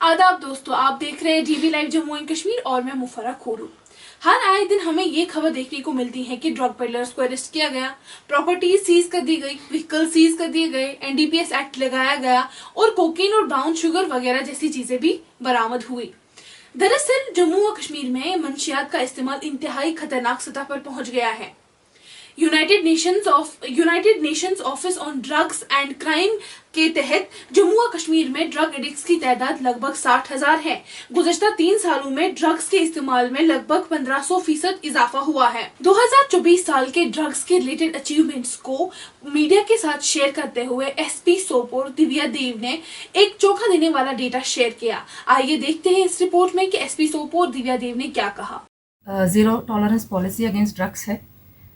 आदाब दोस्तों, आप देख रहे हैं DV live Jammu and Kashmir और मैं मुफर्रा खोरू। हर आए दिन हमें ये खबर देखने को मिलती है कि ड्रग पेडलर्स को अरेस्ट किया गया, प्रॉपर्टी सीज कर दी गई, व्हीकल सीज कर दिए गए, एनडीपीएस एक्ट लगाया गया और कोकीन और ब्राउन शुगर वगैरह जैसी चीजें भी बरामद हुई। दरअसल जम्मू और कश्मीर में मंशियात का इस्तेमाल इंतहाई खतरनाक सतह पर पहुंच गया है। United Nations office on drugs and crime के तहत जम्मू और कश्मीर में ड्रग एडिक्ट्स की तादाद लगभग 60,000 है। गुज़श्ता 3 सालों में ड्रग्स के इस्तेमाल में लगभग 1500% इजाफा हुआ है। 2024 साल के ड्रग्स के रिलेटेड अचीवमेंट्स को मीडिया के साथ शेयर करते हुए एसपी सोपोर दिव्या देव ने एक चौंका देने वाला डेटा शेयर किया। आइए देखते हैं इस रिपोर्ट में कि एसपी सोपोर दिव्या देव ने क्या कहा। Zero tolerance policy against drugs है,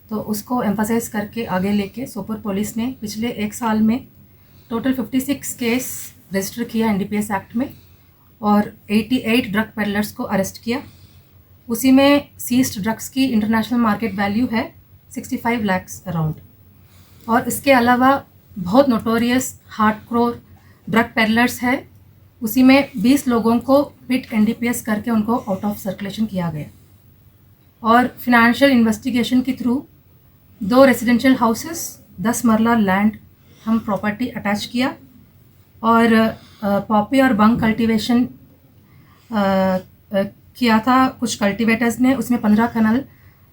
तो उसको एम्फसाइज करके आगे लेके सोपोर पुलिस ने पिछले 1 साल में टोटल 56 केस रजिस्टर किया एनडीपीएस एक्ट में और 88 ड्रग पेडलर्स को अरेस्ट किया। उसी में सीज्ड ड्रग्स की इंटरनेशनल मार्केट वैल्यू है 65 लाख्स अराउंड। और इसके अलावा बहुत नोटोरियस हार्डकोर ड्रग पेडलर्स है, उसी में 20 लोगों को पिट एनडीपीएस करके उनको आउट ऑफ सर्कुलेशन किया गया। और फिनेंशियल इन्वेस्टिगेशन के थ्रू 2 रेजिडेंशियल हाउसेस 10 मरला लैंड हम प्रॉपर्टी अटैच किया और पॉपी और बंग कल्टीवेशन किया था कुछ कल्टीवेटर्स ने। उसमें 15 कनाल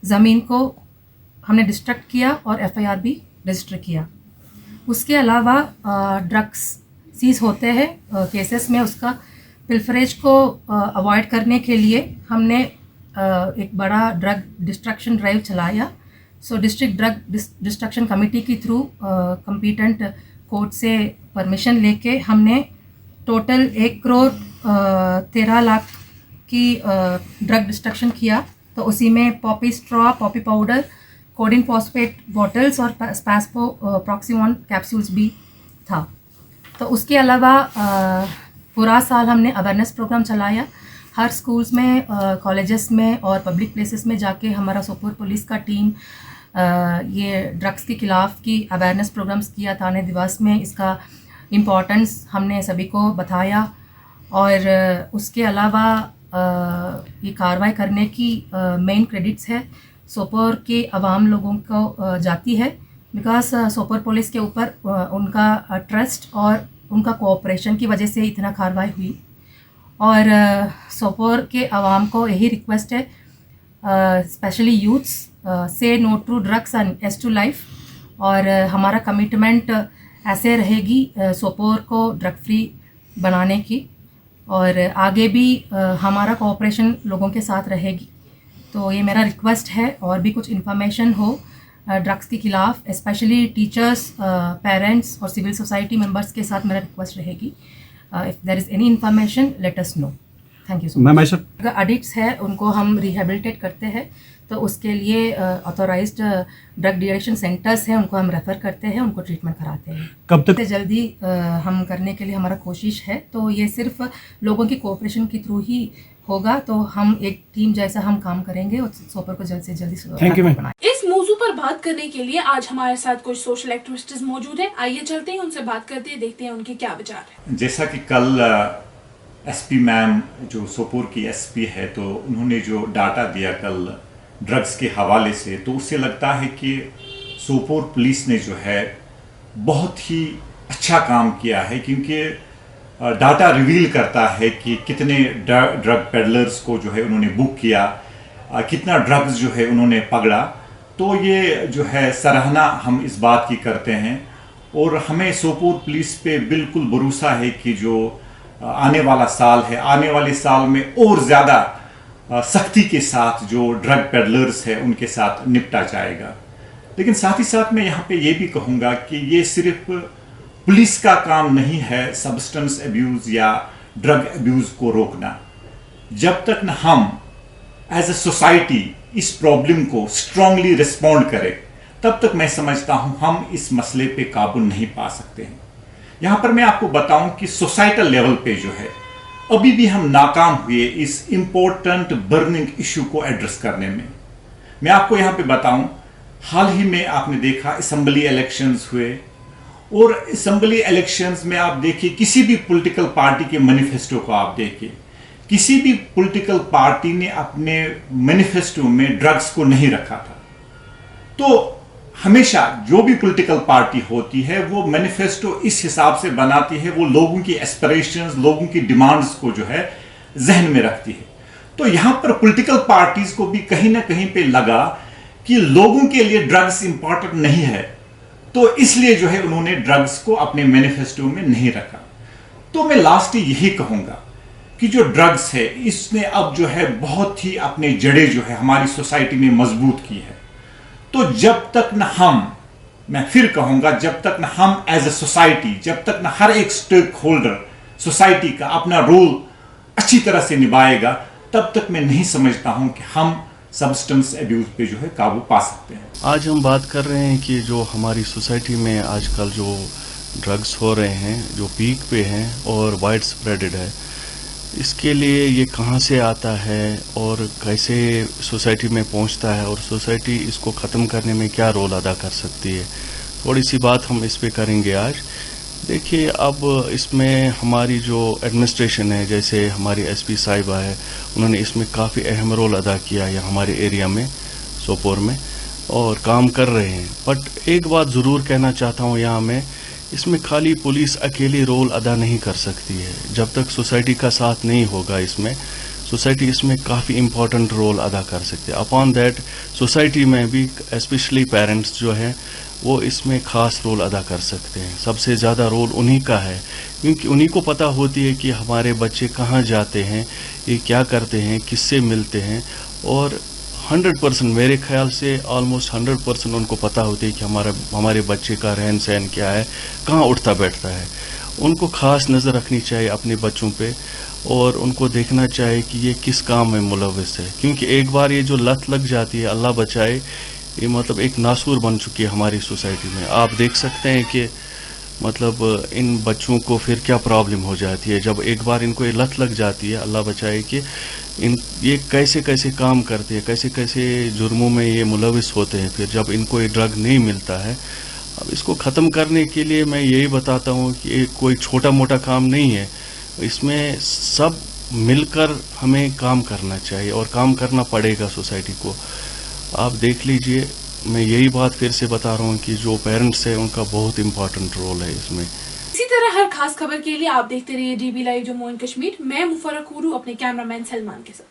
ज़मीन को हमने डिस्ट्रक्ट किया और एफआईआर भी रजिस्टर किया। उसके अलावा ड्रग्स सीज होते हैं केसेस में, उसका पिल्फरेज को अवॉइड करने के लिए हमने एक बड़ा ड्रग डिस्ट्रक्शन ड्राइव चलाया। सो डिस्ट्रिक्ट ड्रग डिस्ट्रक्शन कमेटी के थ्रू कंपीटेंट कोर्ट से परमिशन लेके हमने टोटल 1 करोड़ 13 लाख की ड्रग डिस्ट्रक्शन किया। तो उसी में Poppy straw, Poppy powder, codeine phosphate bottles और स्पैस्पो प्रॉक्सीमॉन कैप्सूल्स भी था। तो उसके अलावा पूरा साल हमने अवेयरनेस प्रोग्राम चलाया। हर स्कूल्स में, कॉलेजेस में और पब्लिक प्लेसेस में जाके हमारा सोपोर पुलिस का टीम ये ड्रग्स के ख़िलाफ़ की अवेयरनेस प्रोग्राम्स किया। थाने दिवास में इसका इम्पोर्टेंस हमने सभी को बताया। और उसके अलावा ये कार्रवाई करने की मेन क्रेडिट्स है सोपोर के अवाम लोगों को जाती है, बिकॉज सोपोर पुलिस के ऊपर उनका ट्रस्ट और उनका कोऑपरेशन की वजह से इतना कार्रवाई हुई। और सोपोर के अवाम को यही रिक्वेस्ट है, specially youths, say no to drugs and yes to life. और हमारा कमिटमेंट ऐसे रहेगी सोपोर को ड्रग फ्री बनाने की, और आगे भी हमारा कोऑपरेशन लोगों के साथ रहेगी। तो ये मेरा रिक्वेस्ट है। और भी कुछ इन्फॉर्मेशन हो ड्रग्स के ख़िलाफ़, स्पेशली टीचर्स, पेरेंट्स और सिविल सोसाइटी मेंबर्स के साथ मेरा रिक्वेस्ट रहेगी। If there is any information, let us know. Thank you so much. अगर एडिक्ट्स है उनको हम रिहेबिलिटेट करते हैं, तो उसके लिए ऑथोराइज्ड ड्रग डिएडिक्शन सेंटर्स हैं, उनको हम रेफ़र करते हैं, उनको ट्रीटमेंट कराते हैं। कब तक जल्दी हम करने के लिए हमारा कोशिश है। तो ये सिर्फ लोगों की कोऑपरेशन के थ्रू ही होगा। तो हम एक टीम जैसा हम काम करेंगे और सोपर को जल्द से जल्दी बनाएं। इस मौजू पर बात करने के लिए आज हमारे साथ कुछ सोशल एक्टिविस्ट्स मौजूद हैं। आइए चलते हैं, उनसे बात करते हैं, देखते हैं उनके क्या विचार हैं। जैसा कि कल एसपी मैम जो सोपोर की एसपी है, तो उन्होंने जो डाटा दिया कल ड्रग्स के हवाले से, तो उससे लगता है कि सोपोर पुलिस ने जो है बहुत ही अच्छा काम किया है, क्योंकि डाटा रिवील करता है कि कितने ड्रग पेडलर्स को जो है उन्होंने बुक किया, कितना ड्रग्स जो है उन्होंने पकड़ा। तो ये जो है सराहना हम इस बात की करते हैं। और हमें सोपोर पुलिस पे बिल्कुल भरोसा है कि जो आने वाला साल है, आने वाले साल में और ज़्यादा सख्ती के साथ जो ड्रग पेडलर्स है उनके साथ निपटा जाएगा। लेकिन साथ ही साथ मैं यहाँ पे ये भी कहूँगा कि ये सिर्फ पुलिस का काम नहीं है सब्सटेंस अब्यूज़ या ड्रग अब्यूज़ को रोकना। जब तक न हम एज ए सोसाइटी इस प्रॉब्लम को स्ट्रांगली रिस्पॉन्ड करें, तब तक मैं समझता हूँ हम इस मसले पे काबू नहीं पा सकते हैं। यहाँ पर मैं आपको बताऊँ कि सोसाइटल लेवल पे जो है अभी भी हम नाकाम हुए इस इम्पोर्टेंट बर्निंग इशू को एड्रेस करने में। मैं आपको यहाँ पे बताऊँ, हाल ही में आपने देखा असेंबली इलेक्शंस हुए और असेंबली इलेक्शंस में आप देखिए, किसी भी पॉलिटिकल पार्टी के मैनिफेस्टो को आप देखिए, किसी भी पॉलिटिकल पार्टी ने अपने मैनिफेस्टो में ड्रग्स को नहीं रखा था। तो हमेशा जो भी पॉलिटिकल पार्टी होती है वो मैनिफेस्टो इस हिसाब से बनाती है, वो लोगों की एस्पिरेशंस, लोगों की डिमांड्स को जो है जहन में रखती है। तो यहां पर पॉलिटिकल पार्टीज को भी कहीं ना कहीं पे लगा कि लोगों के लिए ड्रग्स इंपॉर्टेंट नहीं है, तो इसलिए जो है उन्होंने ड्रग्स को अपने मैनिफेस्टो में नहीं रखा। तो मैं लास्ट यही कहूंगा कि जो ड्रग्स है इसने अब जो है बहुत ही अपने जड़ें जो है हमारी सोसाइटी में मजबूत की है। तो जब तक न हम, मैं फिर कहूंगा, जब तक न हम एज ए सोसाइटी, जब तक न हर एक स्टेक होल्डर सोसाइटी का अपना रोल अच्छी तरह से निभाएगा, तब तक मैं नहीं समझता हूं कि हम सब्सटेंस एब्यूज पे जो है काबू पा सकते हैं। आज हम बात कर रहे हैं कि जो हमारी सोसाइटी में आजकल जो ड्रग्स हो रहे हैं, जो पीक पे हैं और वाइड स्प्रेडेड है, इसके लिए ये कहाँ से आता है और कैसे सोसाइटी में पहुंचता है और सोसाइटी इसको ख़त्म करने में क्या रोल अदा कर सकती है, थोड़ी सी बात हम इस पे करेंगे आज। देखिए, अब इसमें हमारी जो एडमिनिस्ट्रेशन है, जैसे हमारी एसपी साहिबा है, उन्होंने इसमें काफ़ी अहम रोल अदा किया है हमारे एरिया में, सोपोर में, और काम कर रहे हैं। बट एक बात ज़रूर कहना चाहता हूँ यहाँ में, इसमें खाली पुलिस अकेली रोल अदा नहीं कर सकती है। जब तक सोसाइटी का साथ नहीं होगा इसमें, सोसाइटी इसमें काफ़ी इम्पोर्टेंट रोल अदा कर सकती है। अपॉन दैट सोसाइटी में भी स्पेशली पेरेंट्स जो हैं वो इसमें खास रोल अदा कर सकते हैं। सबसे ज़्यादा रोल उन्हीं का है, क्योंकि उन्हीं को पता होती है कि हमारे बच्चे कहाँ जाते हैं, ये क्या करते हैं, किससे मिलते हैं, और 100% मेरे ख्याल से ऑलमोस्ट 100% उनको पता होती है कि हमारे बच्चे का रहन सहन क्या है, कहाँ उठता बैठता है। उनको खास नज़र रखनी चाहिए अपने बच्चों पे और उनको देखना चाहिए कि ये किस काम में मुलविस है, क्योंकि एक बार ये जो लत लग जाती है, अल्लाह बचाए, ये मतलब एक नासूर बन चुकी है हमारी सोसाइटी में। आप देख सकते हैं कि मतलब इन बच्चों को फिर क्या प्रॉब्लम हो जाती है जब एक बार इनको ये लत लग जाती है, अल्लाह बचाए, कि ये कैसे कैसे काम करते हैं, कैसे कैसे जुर्मों में ये मुलविस होते हैं फिर जब इनको ये ड्रग नहीं मिलता है। अब इसको ख़त्म करने के लिए मैं यही बताता हूँ कि ये कोई छोटा मोटा काम नहीं है, इसमें सब मिलकर हमें काम करना चाहिए और काम करना पड़ेगा सोसाइटी को। आप देख लीजिए, मैं यही बात फिर से बता रहा हूँ कि जो पेरेंट्स हैं उनका बहुत इम्पोर्टेंट रोल है इसमें। इसी तरह हर खास खबर के लिए आप देखते रहिए dB live Jammu and Kashmir. मैं मुफर्रख हूँ अपने कैमरामैन सलमान के साथ।